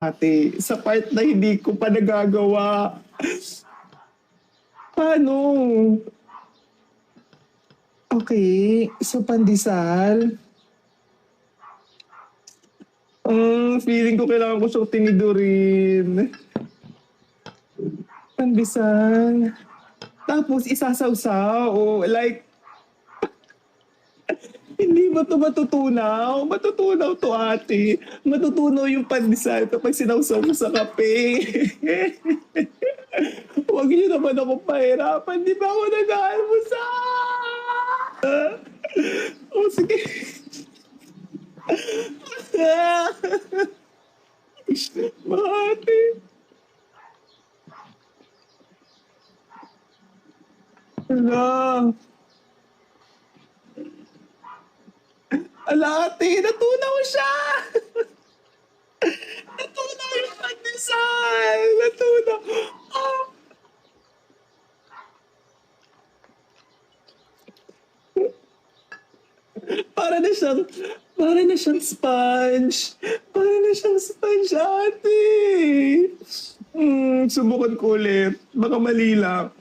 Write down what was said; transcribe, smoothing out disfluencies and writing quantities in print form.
ate, sa part na hindi ko pa nagagawa. Paano? Okay, sa pandesal. Feeling ko kailangan ko siyang tinidurin. Pandesal. Tapos isasawsaw. O like, hindi ba ito matutunaw? Matutunaw to ate. Matutunaw yung pandesal kapag sinawsaw mo sa kape. Huwag niyo naman ako pahirapan. Di ba ako nag-aalmusal? O sige. Ate. Ala. Ala ate, natunaw siya. Natunaw yung pandesal. Natunaw. Ah. Para na siyang sponge. Para na siyang sponge, ate. Subukan ko ulit. Baka mali lang.